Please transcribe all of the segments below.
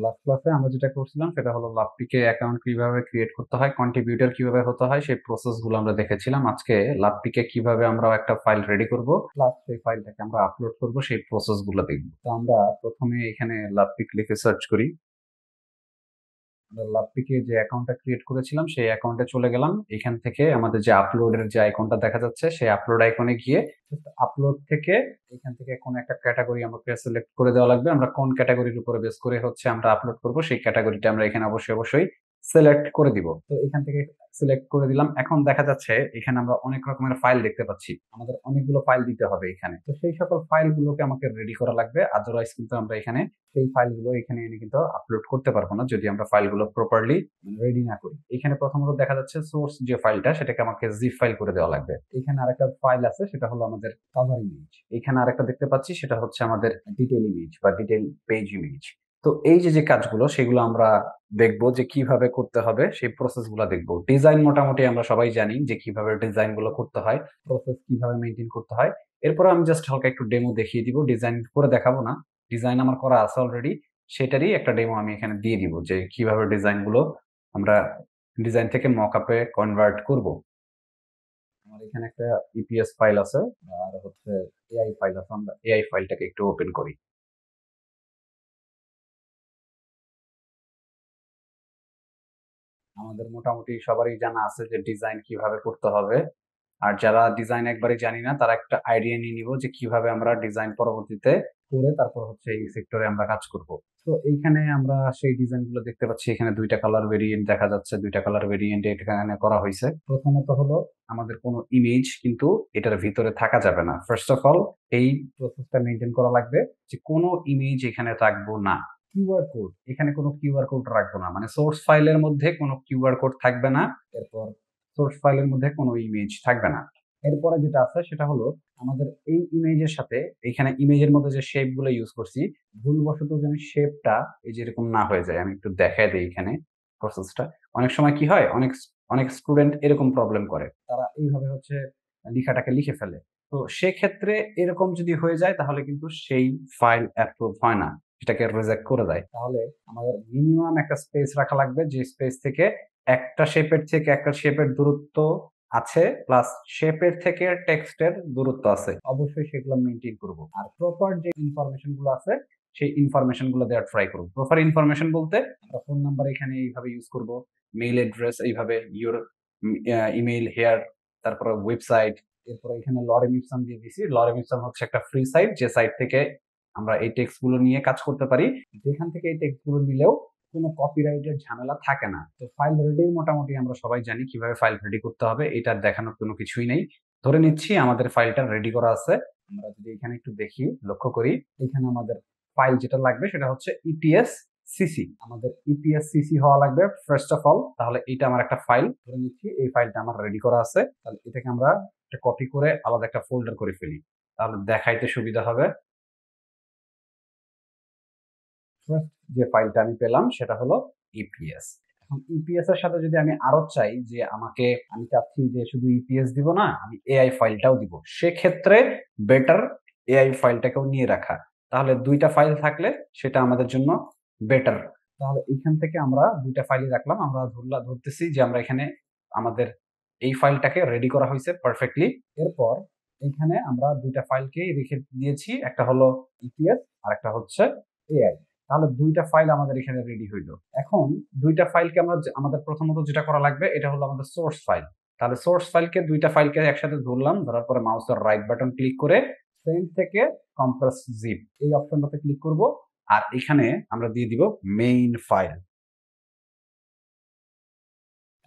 Last ক্লাসে আমরা যেটা করছিলাম সেটা হলো লাভপিকে অ্যাকাউন্ট কিভাবে ক্রিয়েট করতে হয়, কন্ট্রিবিউটর কিভাবে হতে হয় সেই প্রসেস গুলো আমরা দেখেছিলাম। আজকে লাভপিকে কিভাবে আমরা একটা ফাইল রেডি করব প্লাস সেই ফাইলটাকে আমরা আপলোড করব সেই প্রসেস গুলো দেখব। তো আমরা প্রথমে এখানে লাভপিক লিখে সার্চ করি। আমরা লাভপিকে যে অ্যাকাউন্টটা ক্রিয়েট করেছিলাম সেই অ্যাকাউন্টে চলে গেলাম। এখান থেকে আমাদের যে আপলোডের যে আইকনটা দেখা যাচ্ছে সেই আপলোড আইকনে গিয়ে আপলোড থেকে এখান থেকে কোন একটা ক্যাটাগরি আমাকে সিলেক্ট করে দেওয়া লাগবে। আমরা কোন ক্যাটাগরির উপরে বেস করে হচ্ছে আমরা আপলোড করব সেই ক্যাটাগরিটা আমরা এখানে অবশ্যই সিলেক্ট করে দিব। তো এখান থেকে সিলেক্ট করে দিলাম। এখন দেখা যাচ্ছে এখানে আমরা অনেক রকমের ফাইল দেখতে পাচ্ছি। আমাদের অনেকগুলো ফাইল দিতে হবে এখানে। তো সেই সকল ফাইলগুলোকে আমাকে রেডি করা লাগবে। আদারওয়াইজ কিন্তু আমরা এখানে সেই ফাইলগুলো এখানে এনে কিন্তু আপলোড করতে পারবো না যদি আমরা ফাইলগুলো প্রপারলি রেডি না করি। এখানে প্রথমত দেখা যাচ্ছে সোর্স যে ফাইলটা সেটাকে আমাকে জিপ ফাইল করে দেওয়া লাগবে। এখানে আরেকটা ফাইল আছে সেটা হলো আমাদের কভার ইমেজ। এখানে আরেকটা দেখতে পাচ্ছি সেটা হচ্ছে আমাদের ডিটেইল ইমেজ বা ডিটেইল পেজ ইমেজ। তো এই যে কাজগুলো সেগুলো আমরা দেখবো যে কিভাবে করতে হবে, সেই প্রসেস গুলো দেখবো। ডিজাইন মোটামুটি আমরা সবাই জানি যে কিভাবে ডিজাইন গুলো করতে হয়, প্রসেস কিভাবে মেনটেন করতে হয়। এরপর আমি জাস্ট হালকা একটু ডেমো দেখিয়ে দিব, ডিজাইন করে দেখাবো না। ডিজাইন আমার করা আছে অলরেডি, সেটারই একটা ডেমো আমি এখানে দিয়ে দিব যে কিভাবে ডিজাইন গুলো আমরা ডিজাইন থেকে মকআপে কনভার্ট করব। আমার এখানে একটা ইপিএস ফাইল আছে আর হচ্ছে এআই ফাইল আছে। আমরা এআই ফাইলটাকে একটু ওপেন করি। আমাদের মোটামুটি সবারই জানা আছে যে ডিজাইন কিভাবে করতে হবে। আর যারা ডিজাইন একবারই জানি না তারা একটা আইডিয়া নিয়ে নিব যে কিভাবে আমরা ডিজাইন পরবর্তীতে করে তারপর হচ্ছে এই সেক্টরে আমরা কাজ করব। তো এইখানে আমরা সেই ডিজাইন গুলো দেখতে পাচ্ছি। এখানে দুইটা কালার ভেরিয়েন্ট দেখা যাচ্ছে, দুইটা কালার ভেরিয়েন্ট এখানে করা হয়েছে। প্রথমত হলো আমাদের কোনো ইমেজ কিন্তু এটার ভিতরে থাকা যাবে না। ফার্স্ট অফ অল এই প্রসেসটা মেনটেন করা লাগবে যে কোনো ইমেজ এখানে রাখবো না। কিউআর কোড, এখানে কোনো কিউআর কোড রাখবো না, মানে সোর্স ফাইলের মধ্যে কোনো কিউআর কোড থাকবে না। এরপর সোর্স ফাইলের মধ্যে কোনো ইমেজ থাকবে না। এরপরে যেটা আছে সেটা হলো আমাদের এই ইমেজের সাথে এখানে ইমেজের মধ্যে যে শেপ গুলো ইউজ করছি ভুলবশত যেন শেপটা এই যে এরকম না হয়ে যায়। আমি একটু দেখাই দিই এখানে প্রসেসটা। অনেক সময় কি হয়, অনেক অনেক স্টুডেন্ট এরকম প্রবলেম করে, তারা এইভাবে হচ্ছে লেখাটাকে লিখে ফেলে। তো সেক্ষেত্রে এরকম যদি হয়ে যায় তাহলে কিন্তু সেই ফাইল অ্যাপ্রুভ হয় না, সেটাকে রিজেক্ট করে দেয়। তাহলে আমাদের মিনিমাম একটা স্পেস রাখা লাগবে, যে স্পেস থেকে একটা শেপের থেকে একটা শেপের দূরত্ব আছে প্লাস শেপের থেকে টেক্সটের দূরত্ব আছে, অবশ্যই সেগুলো মেনটেন করব। আর প্রপার যে ইনফরমেশন গুলো আছে সেই ইনফরমেশন গুলো দেওয়ার ট্রাই করব। প্রপার ইনফরমেশন বলতে আমরা ফোন নাম্বার এখানে এইভাবে ইউজ করব, মেইল অ্যাড্রেস এইভাবে ইউর ইমেইল হেয়ার, তারপরে ওয়েবসাইট। এরপর এখানে লরেম ইপসাম দিয়ে দিছি। লরেম ইপসাম হচ্ছে একটা ফ্রি সাইট, যে সাইট থেকে আমরা এই টেক্সট গুলো নিয়ে কাজ করতে পারি। যেখান থেকে এই টেক্সট গুলো নিলেও কোনো কপিরাইটের ঝামেলা থাকে না। তো ফাইল রেডি মোটামুটি আমরা সবাই জানি কিভাবে ফাইল রেডি করতে হবে, এটা দেখানোর কোনো কিছুই নেই। ধরে নিচ্ছি আমাদের ফাইলটা রেডি করা আছে। আমরা যদি এখানে একটু দেখি, লক্ষ্য করি, এখানে আমাদের ফাইল যেটা লাগবে সেটা হচ্ছে ইপিএস সিসি। আমাদের ইপিএস সিসি হওয়া লাগবে ফার্স্ট অফ অল। তাহলে এটা আমার একটা ফাইল, ধরে নিচ্ছি এই ফাইলটা আমার রেডি করা আছে। তাহলে এটাকে আমরা একটা কপি করে আলাদা একটা ফোল্ডার করে ফেলি, তাহলে দেখাইতে সুবিধা হবে। ফার্স্ট যে ফাইলটা আমি পেলাম সেটা হলো ইপিএস। এখন ইপিএস এর সাথে যদি আমি আরো চাই যে আমি চাচ্ছি যে শুধু ইপিএস দিব না, আমি এআই ফাইলটাও দিব, সেক্ষেত্রে বেটার এআই ফাইলটাকেও নিয়ে রাখা। তাহলে দুইটা ফাইল থাকলে সেটা আমাদের জন্য বেটার। তাহলে এখান থেকে আমরা দুইটা ফাইলই রাখলাম। আমরা ধরতেছি যে আমরা এখানে আমাদের এই ফাইলটাকে রেডি করা হয়েছে পারফেক্টলি। এরপর এখানে আমরা দুইটা ফাইলকেই রেখে দিয়েছি, একটা হলো ইপিএস আর একটা হচ্ছে এআই। তাহলে দুইটা ফাইল আমাদের এখানে রেডি হইলো। এখন দুইটা ফাইলকে আমাদের প্রথমত যেটা করা লাগবে এটা হলো আমাদের সোর্স ফাইল। তাহলে সোর্স ফাইলকে দুইটা ফাইলকে একসাথে ধরলাম, ধরার পরে মাউসের রাইট বাটন ক্লিক করে সেন্ড থেকে কম্প্রেস জিপ এই অপশনটাতে ক্লিক করব। আর এখানে আমরা দিয়ে দিব মেইন ফাইল।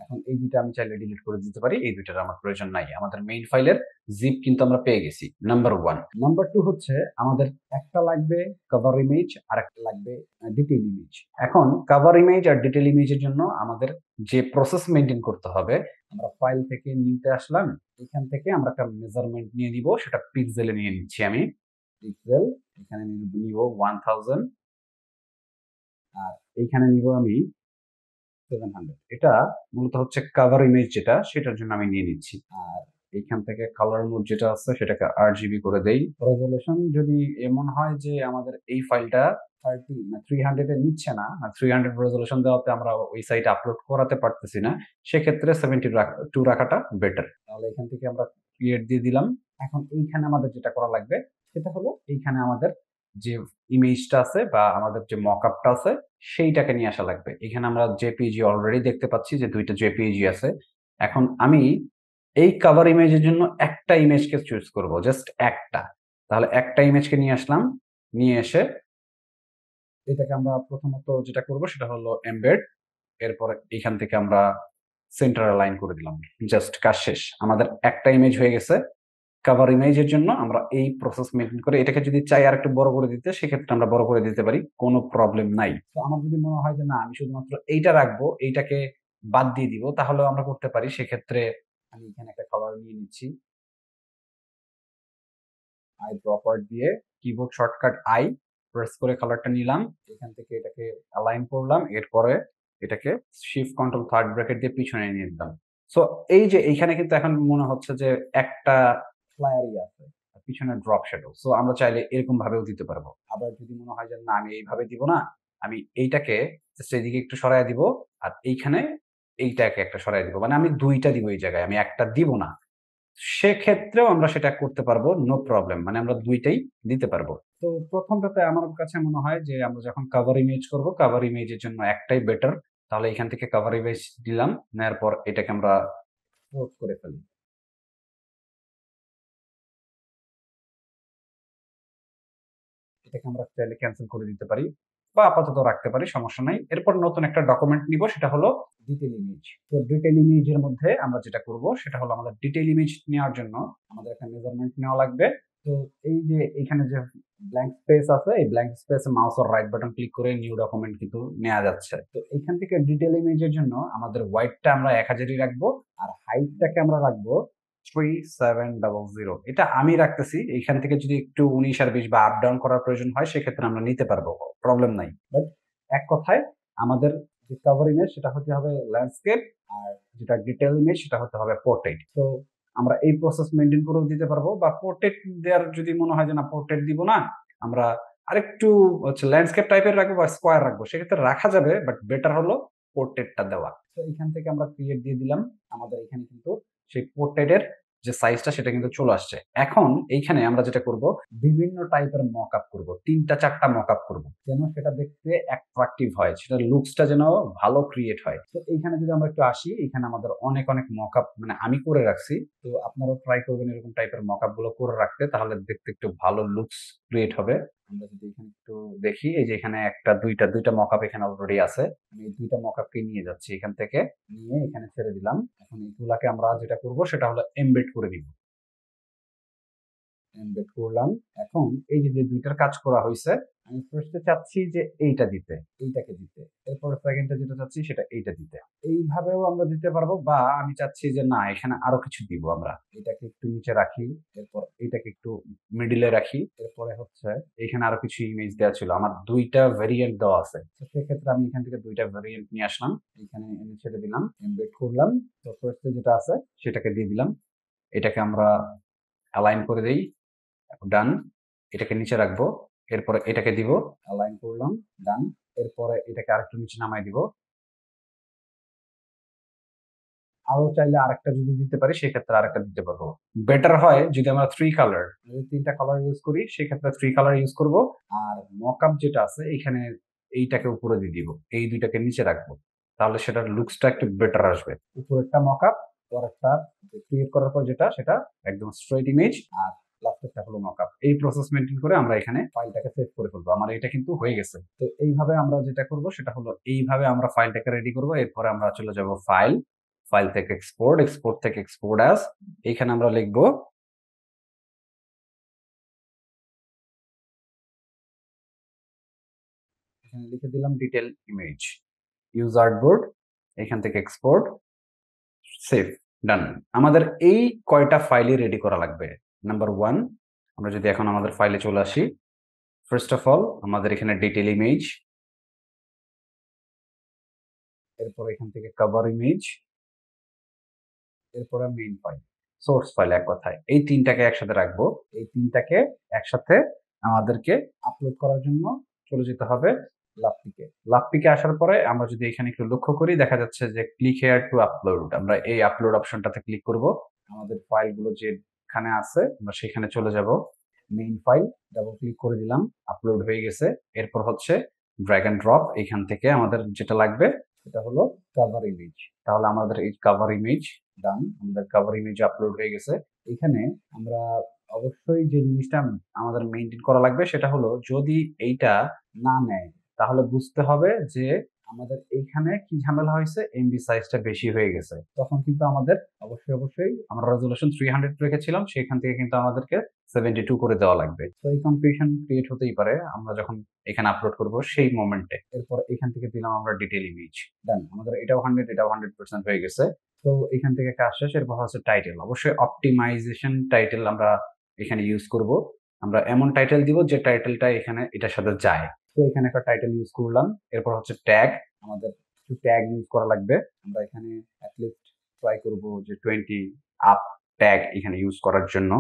এখন এই দুইটা আমি চাইলে ডিলিট করে দিতে পারি, এই দুইটার আমার প্রয়োজন নাই। আমাদের মেইন ফাইলের জিপ কিন্তু আমরা পেয়ে গেছি, নাম্বার 1। নাম্বার 2 হচ্ছে আমাদের একটা লাগবে কভার ইমেজ আর একটা লাগবে ডিটেইল ইমেজ। এখন কভার ইমেজ আর ডিটেইল ইমেজের জন্য আমাদের যে প্রসেস মেনটেন করতে হবে, আমরা ফাইল থেকে নিতে আসলাম, এখান থেকে আমরা একটা মেজারমেন্ট নিয়ে নিব, সেটা পিক্সেলে নিয়ে নিচ্ছি আমি। পিক্সেল এখানে নিব 1000 আর এইখানে নিব আমি 700। এটা মূলত হচ্ছে কভার ইমেজ যেটা, সেটার জন্য আমি নিয়ে নিচ্ছি। আর এইখান থেকে কালার মোড যেটা আছে সেটাকে RGB করে দেই। রেজলিউশন যদি এমন হয় যে আমাদের এই ফাইলটা 300 এ নিচ্ছে না, 300 রেজলিউশন দেওয়াতে আমরা ওই সাইটে আপলোড করাতে পারতেছি না, সেক্ষেত্রে 72 রাখাটা বেটার। তাহলে এখান থেকে আমরা ক্রিয়েট দিয়ে দিলাম। এখন এইখানে আমাদের যেটা করা লাগবে সেটা হলো এইখানে আমাদের যে ইমেজটা আছে বা আমাদের যে মকআপটা আছে সেইটাকে নিয়ে আসা লাগবে। এখানে আমরা জেপিইজি অলরেডি দেখতে পাচ্ছি যে 2টা জেপিইজি আছে। এখন আমি এই কভার ইমেজের জন্য একটা ইমেজকে চুজ করব, জাস্ট একটা। তাহলে একটা ইমেজকে নিয়ে আসলাম, নিয়ে এসে এটাকে আমরা প্রথমত যেটা করব সেটা হলো এমবেড। এরপর এখান থেকে আমরা সেন্টার অ্যালাইন করে দিলাম। জাস্ট কাজ শেষ। আমাদের একটা ইমেজ হয়ে গেছে। কভার ইমেজের জন্য আমরা এই প্রসেস মেইনটেইন করে এটাকে যদি চাই আরেকটু বড় করে দিতে সেক্ষেত্রে আমরা বড় করে দিতে পারি, কোনো প্রবলেম নাই। তো আমার যদি মনে হয় যে না আমি শুধুমাত্র এইটা রাখবো, এইটাকে বাদ দিয়ে দিব, তাহলেও আমরা করতে পারি। সেক্ষেত্রে আমি এখানে একটা কালার নিয়ে নিচ্ছি, আই ড্রপার দিয়ে কিবোর্ড শর্টকাট আই প্রেস করে কালারটা নিলাম, এখান থেকে এটাকে অ্যালাইন করলাম, এরপরে এটাকে শিফট কন্ট্রোল থার্ড ব্র্যাকেট দিয়ে পিছনে নিয়ে দিলাম। সো এই যে এইখানে কিন্তু এখন মনে হচ্ছে যে একটা ফ্লায়ারই আছে আর পিছনে ড্রপ শ্যাডো। সো আমরা চাইলে এরকম ভাবেও দিতে পারবো। আবার যদি মনে হয় যে না আমি এইভাবে দিব না, আমি এইটাকে জাস্ট এদিকে একটু সরায় দিব আর এইখানে এইটাকে একটা সরায় দিব, মানে আমি দুইটা দিব এই জায়গায়, আমি একটা দিব না, সেক্ষেত্রেও আমরা সেটা করতে পারবো, নো প্রবলেম। মানে আমরা দুইটাই দিতে পারবো। তো প্রথমটাতে আমার কাছে মনে হয় যে আমরা যখন কভার ইমেজ করব, কভার ইমেজের জন্য একটাই বেটার। তাহলে এখান থেকে কভার ইমেজ দিলাম, নেওয়ার পর এটাকে আমরা এক্সপোর্ট করে ফেলি। এটাকে আমরা চাইলে ক্যান্সেল করে দিতে পারি বা আপাতত রাখতে পারি, সমস্যা নাই। এরপর নতুন একটা ডকুমেন্ট নিব, সেটা হলো ডিটেইল ইমেজ। তো ডিটেইল ইমেজের মধ্যে আমরা যেটা করব সেটা হলো আমাদের ডিটেইল ইমেজ নেওয়ার জন্য আমাদের একটা মেজারমেন্ট নেওয়া লাগবে। তো এই যে এখানে যে ব্ল্যাঙ্ক স্পেস আছে, এই ব্ল্যাঙ্ক স্পেসে মাউসের রাইট বাটন ক্লিক করে নিউ ডকুমেন্ট কিন্তু নেওয়া যাচ্ছে। তো এখান থেকে ডিটেইল ইমেজের জন্য আমাদের ওয়াইডটা আমরা 1000ই রাখবো আর হাইটটাকে আমরা রাখবো 3700। এটা আমি রাখতেছি। এইখান থেকে যদি একটু 19 আর 20 বা আপ ডাউন করার প্রয়োজন হয় সেক্ষেত্রে আমরা নিতে পারবো, প্রবলেম নাই। বাট এক কথায় আমাদের যে কভার ইমেজ সেটা হতে হবে ল্যান্ডস্কেপ, আর যেটা ডিটেইল ইমেজ সেটা হতে হবে পোর্ট্রেট। তো আমরা এই প্রসেস মেইনটেইন করেও দিতে পারবো, বা পোর্ট্রেট দেওয়ার যদি মনে হয় যে না পোর্ট্রেট দিব না, আমরা আরেকটু হচ্ছে ল্যান্ডস্কেপ টাইপের রাখবো বা স্কয়ার রাখবো, সেক্ষেত্রে রাখা যাবে, বাট বেটার হলো পোর্ট্রেটটা দেওয়া। তো এখান থেকে আমরা ক্রিয়েট দিয়ে দিলাম। আমাদের এখানে কিন্তু সেই পোর্ট্রেটের যে সাইজটা সেটা কিন্তু চলে আসছে। এখন এইখানে আমরা যেটা করব, বিভিন্ন টাইপের মকআপ করব, ৩টা ৪টা মকআপ করব, যেন সেটা দেখতে অ্যাট্রাকটিভ হয়, সেটার লুকসটা যেন ভালো ক্রিয়েট হয়। তো এইখানে যদি আমরা একটু আসি, এখানে আমাদের অনেক অনেক মকআপ মানে আমি করে রাখছি। তো আপনারাও ট্রাই করবেন এরকম টাইপের মকআপ গুলো করে রাখতে, তাহলে দেখতে একটু ভালো লুকস ক্রিয়েট হবে। আমরা যদি এখানে একটু দেখি, এই যে এখানে একটা দুইটা মকআপ এখানে অলরেডি আছে। আমি এই 2টা মকআপকে নিয়ে যাচ্ছি, এখান থেকে নিয়ে এখানে ছেড়ে দিলাম। এখন এইগুলাকে আমরা যেটা করব সেটা হলো এমবেড করে দিব। এমবেড করলাম। এখন এই যে ২টার কাজ করা হইছে, আমি ফার্স্টে চাচ্ছি যে এইটা দিতে, এইটাকে দিতে। এরপর সেকেন্ডে যেটা চাচ্ছি সেটা এইটা দিতে। এইভাবেও আমরা দিতে পারবো, বা আমি চাচ্ছি যে না এখানে আরো কিছু দিব আমরা। এটাকে একটু নিচে রাখি, এরপর এইটাকে একটু মিডলে রাখি। এরপরে হচ্ছে এখানে আরো কিছু ইমেজ দেওয়া ছিল। আমার 2টা ভেরিয়েন্ট দেওয়া আছে। তো সেক্ষেত্রে আমি এখান থেকে 2টা ভেরিয়েন্ট নিয়ে আসলাম। এখানে এনে ছেড়ে দিলাম, এমবেড করলাম। তো ফার্স্টে যেটা আছে সেটাকে দিয়ে দিলাম। এটাকে আমরা অ্যালাইন করে দেই, ডান। এটাকে নিচে রাখবো, এরপরে এটাকে দিব, অ্যালাইন করলাম, ডান। এরপরে এটাকে আরেকটু নিচে নামাই দিব। আরো চাইলে আরেকটা যদি দিতে পারি সেক্ষেত্রে আরেকটা দিতে পারবো। বেটার হয় যদি আমরা 3 কালার, যদি 3টা কালার ইউজ করি সেক্ষেত্রে 3 কালার ইউজ করব। আর মকআপ যেটা আছে এখানে এইটাকে উপরে দিয়ে দিব, এই 2টাকে নিচে রাখবো, তাহলে সেটার লুকসটা একটু বেটার আসবে। উপরেরটা মকআপ, পরেরটা ক্রিয়েট করার পর যেটা সেটা একদম স্ট্রেট ইমেজ, আর লাস্টেরটা হলো মকআপ। এই প্রসেস মেইনটেইন করে আমরা এখানে ফাইলটাকে সেভ করে ফেলবো। আমার এটা কিন্তু হয়ে গেছে। তো এইভাবে আমরা যেটা করব সেটা হলো এইভাবে আমরা ফাইলটাকে রেডি করব। এরপরে আমরা চলে যাব ফাইল, ফাইল থেকে এক্সপোর্ট, এক্সপোর্ট থেকে এক্সপোর্ট অ্যাজ। এখানে আমরা লিখবো, এখানে লিখে দিলাম ডিটেইল ইমেজ, ইউজ আর্টবোর্ড, এখান থেকে এক্সপোর্ট, সেভ, ডান। আমাদের এই কয়টা ফাইলই রেডি করা লাগবে। নাম্বার 1, আমরা যদি এখন আমাদের ফাইলে চলে আসি, ফার্স্ট অফ অল আমাদের এখানে ডিটেইল ইমেজ, এরপর এখান থেকে কভার ইমেজ, এরপরে মেইন ফাইল। সোর্স ফাইল, এক কথায় এই তিনটাকে একসাথে রাখবো। এই তিনটাকে একসাথে আমাদেরকে আপলোড করার জন্য চলে যেতে হবে লাভপিকে। লাভপিকে আসার পরে আমরা যদি এখানে একটু লক্ষ্য করি, দেখা যাচ্ছে যে ক্লিক হেয়ার টু আপলোড। আমরা এই আপলোড অপশনটাতে ক্লিক করব। আমাদের ফাইলগুলো যেখানে আছে আমরা সেখানে চলে যাব। মেইন ফাইল ডাবল ক্লিক করে দিলাম, আপলোড হয়ে গেছে। এরপর হচ্ছে ড্র্যাগ এন্ড ড্রপ, এখান থেকে আমাদের যেটা লাগবে সেটা হলো কভার ইমেজ। তাহলে আমাদের এই কভার ইমেজ ডান, আমাদের কভার ইমেজ আপলোড হয়ে গেছে। এখানে আমরা অবশ্যই যে জিনিসটা আমাদের মেইনটেইন করা লাগবে সেটা হলো, যদি এইটা না নেয় তাহলে বুঝতে হবে যে আমাদের এইখানে কি ঝামেলা হয়েছে, এমবি সাইজটা বেশি হয়ে গেছে। তখন কিন্তু আমাদের অবশ্যই আমরা রেজলিউশন 300 রেখেছিলাম, সেখান থেকে কিন্তু আমাদেরকে 72 করে দেওয়া লাগবে। তো এই কনফিউশন ক্রিয়েট হতেই পারে আমরা যখন এখানে আপলোড করব সেই মোমেন্টে। এরপর এখান থেকে দিলাম আমরা ডিটেইল ইমেজ। দেন আমাদের এটাও 100% হয়ে গেছে। তো এখান থেকে কাজ শেষ। এরপর হচ্ছে টাইটেল। অবশ্যই অপটিমাইজেশন টাইটেল আমরা এখানে ইউজ করব। আমরা এমন টাইটেল দিব যে টাইটেলটা এখানে এটার সাথে যায়। তো এখানে একটা টাইটেল ইউজ করলাম। এরপর হচ্ছে ট্যাগ, আমাদের কিছু ট্যাগ ইউজ করা লাগবে। আমরা এখানে অ্যাটলিস্ট ট্রাই করব যে 20 আপ ট্যাগ এখানে ইউজ করার জন্য।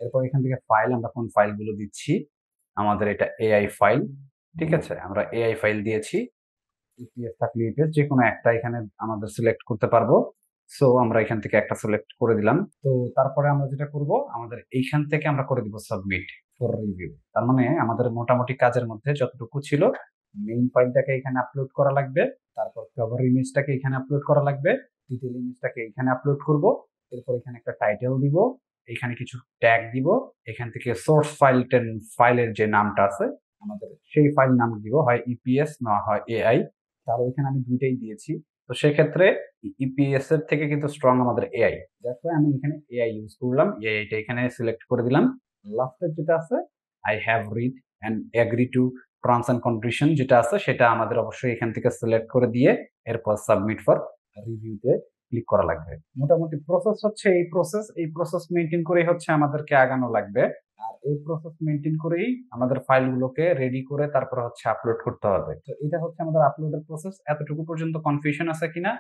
এরপর এখান থেকে ফাইল, আমরা কোন ফাইলগুলো দিচ্ছি, আমাদের এটা এআই ফাইল। ঠিক আছে, আমরা এআই ফাইল দিয়েছি। ইপিএস থাকলে ইপিএস যে কোনো একটা এখানে আমাদের সিলেক্ট করতে পারবো। সো আমরা এখান থেকে একটা সিলেক্ট করে দিলাম। তো তারপরে আমরা যেটা করব, আমাদের এইখান থেকে আমরা করে দিব সাবমিট ফর রিভিউ। তার মানে আমাদের মোটামুটি কাজের মধ্যে যতটুকু ছিল, মেইন ফাইলটাকে এখানে আপলোড করা লাগবে, তারপর কভার ইমেজটাকে এখানে আপলোড করা লাগবে, ডিটেইল ইমেজটাকে এখানে আপলোড করব। এরপর এখানে একটা টাইটেল দিব, এখানে কিছু ট্যাগ দিব, এখান থেকে সোর্স ফাইলের যে নামটা আছে আমাদের সেই ফাইল নাম দিব, হয় ইপিএস না হয় এআই। তাহলে এখানে আমি দুইটাই দিয়েছি। তো সেক্ষেত্রে ইপিএস এর থেকে কিন্তু স্ট্রং আমাদের এআই, দ্যাটস ওয়াই আমি এখানে এআই ইউজ করলাম। এআইটা এখানে সিলেক্ট করে দিলাম। লাস্টের যেটা আছে I have read and agree to terms and condition যেটা আছে সেটা আমাদের অবশ্যই এখান থেকে সিলেক্ট করে দিয়ে এরপর সাবমিট ফর রিভিউতে ক্লিক করা লাগবে। মোটামুটি প্রসেস হচ্ছে এই প্রসেস মেনটেন করেই হচ্ছে আমাদেরকে আগানো লাগবে। আর এই প্রসেস মেনটেন করেই আমাদের ফাইলগুলোকে রেডি করে তারপর হচ্ছে আপলোড করতে হবে। তো এটা হচ্ছে আমাদের আপলোডের প্রসেস। এতটুকু পর্যন্ত কনফিউশন আছে কিনা,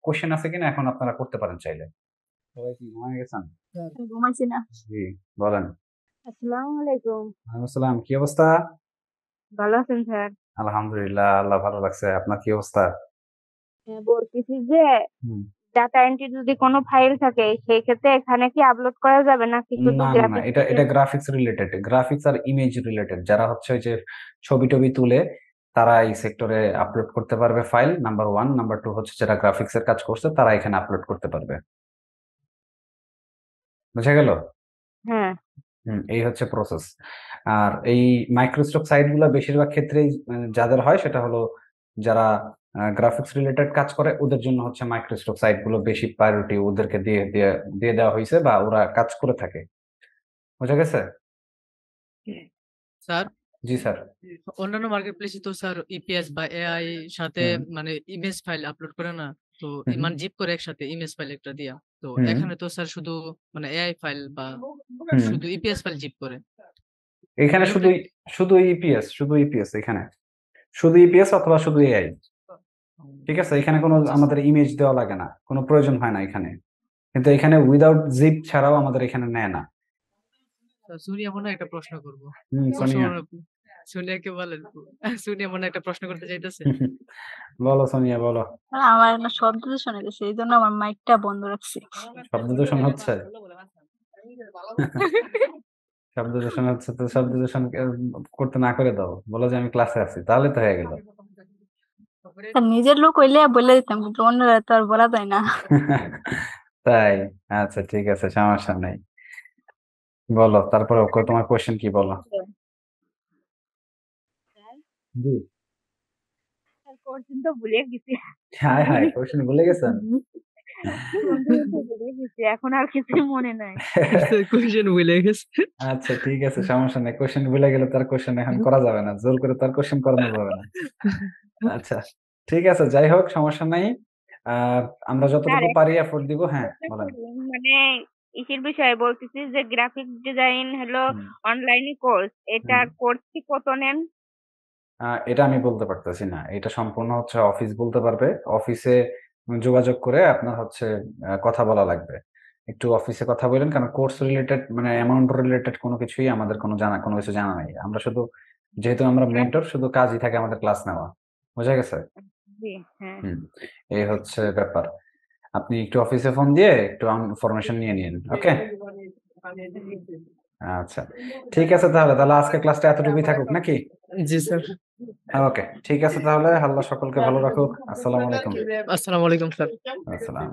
কোশ্চেন আছে কিনা এখন আপনারা করতে পারেন চাইলে। সবাই কি ঘুমায় গেছেন? ঘুমাইছি না। জি, বলেন। আসসালামু আলাইকুম। ওয়ালাইকুম আসসালাম। কি অবস্থা? ভালো আছেন স্যার? আলহামদুলিল্লাহ, আল্লাহ ভালো রাখছে। আপনার কি অবস্থা? বলতেছি যে হুম। ডাটা এন্ট্রি যদি কোনো ফাইল থাকে সেই ক্ষেত্রে এখানে কি আপলোড করা যাবে নাকি শুধু না, গ্রাফিক্স এটা থেকে? এটা গ্রাফিক্স রিলেটেড, গ্রাফিক্স আর ইমেজ রিলেটেড। যারা হচ্ছে ওই যে ছবি-টবি তুলে তারা এই সেক্টরে আপলোড করতে পারবে ফাইল, নাম্বার 1। নাম্বার 2 হচ্ছে যারা গ্রাফিক্স এর কাজ করছে তারা এখানে আপলোড করতে পারবে। বুঝা গেল? হ্যাঁ। এই হচ্ছে প্রসেস। আর এই মাইক্রোস্টক সাইট গুলা বেশিরভাগ ক্ষেত্রেই যাদের হয় সেটা হলো যারা গ্রাফিক্স রিলেটেড কাজ করে, ওদের জন্য হচ্ছে মাইক্রোস্টক সাইট গুলো বেশি প্রায়োরিটি ওদেরকে দিয়ে দেওয়া হয়েছে বা ওরা কাজ করে থাকে। বুঝা গেছে? স্যার, জি স্যার। অন্যান্য মার্কেটপ্লেসে তো স্যার ইপিএস বা এআই সাথে হুম, মানে ইমেজ ফাইল আপলোড করে না? তো হুম, মানে জিপ করে একসাথে ইমেজ ফাইল একটা দিয়া। তো হুম, এখানে তো স্যার শুধু মানে এআই ফাইল বা হুম। শুধু ইপিএস ফাইল জিপ করে। এখানে এক্ষেত্রে শুধু ইপিএস এখানে। শুধু ইপিএস অথবা শুধু এআই। ঠিক আছে? এখানে কোনো আচ্ছা আমাদের ইমেজ দেওয়া লাগে না। কোনো প্রয়োজন হয় না এখানে। কিন্তু এখানে উইদাউট জিপ ছাড়াও আমাদের এখানে নেয় না। সোনিয়া মনে হয় একটা প্রশ্ন করবো। সোনিয়া। সোনিয়াকে বলেন। সোনিয়া মনে হয় একটা প্রশ্ন করতে চাইতেছে। বলো সোনিয়া, বলো। আমার না শব্দ দূষণ হইতেছে এই জন্য আমার মাইকটা বন্ধ রাখছি। শব্দ দূষণ হচ্ছে? শব্দ দূষণ হচ্ছে তো শব্দ দূষণ করতে না করে দাও, বলো যে আমি ক্লাসে আছি, তাহলে তো হয়ে গেল। নিজের লোক হইলে বলে দিতাম কিন্তু অন্যরা তো আর বলা যায় না। তাই? আচ্ছা ঠিক আছে, সমস্যা নেই। বলো তারপরে তোমার কোশ্চেন কি, বলো। জি। কোশ্চেন তো ভুলে গেছি। হায় হায়, কোশ্চেন ভুলে গেছেন? ভুলে গেছি, এখন আর কিছুই মনে নাই। কোয়েশ্চেন ভুলে গেছে। আচ্ছা ঠিক আছে, সমস্যা নেই। কোশ্চেন ভুলে গেলে তার কোশ্চেন এখন করা যাবে না, জোর করে তার কোশ্চেন করানো যাবে না। আচ্ছা ঠিক আছে, যাই হোক সমস্যা নাই। আহ আমরা স্যার যতটুকু একটা পারি এফোর্ট দিব। হ্যাঁ প্রশ্ন বলেন। করুন, মানে ইসের বিষয়ে বলতেছি যে গ্রাফিক ডিজাইন হলো হুম, অনলাইনে কোর্স। হুম। এটার কোর্স কি কত নেন? এটা আমি বলতে পারতেছি না। এটা সম্পূর্ণ হচ্ছে অফিস বলতে পারবে। অফিসে যোগাযোগ করে আপনার হচ্ছে কথা বলা লাগবে। একটু অফিসে কথা বলেন কারণ কোর্স রিলেটেড মানে অ্যামাউন্ট রিলেটেড কোনো কিছুই আমাদের কোনো কিছু জানা নাই। আমরা শুধু যেহেতু আমরা মেন্টর শুধু কাজই থাকে আমাদের ক্লাস নেওয়া। বোঝা গেছে? জি, হ্যাঁ। হুম। এই হচ্ছে ব্যাপার। আপনি একটু অফিসে ফোন দিয়ে একটু ইনফরমেশন নিয়ে নিন। ওকে? আচ্ছা। ঠিক আছে তাহলে আজকের ক্লাসটা এতটুকুই থাকুক নাকি? জি স্যার। ওকে। ঠিক আছে তাহলে। আল্লাহ সকলকে ভালো রাখুক। আসসালামু আলাইকুম। আসসালামু আলাইকুম স্যার। আসসালাম।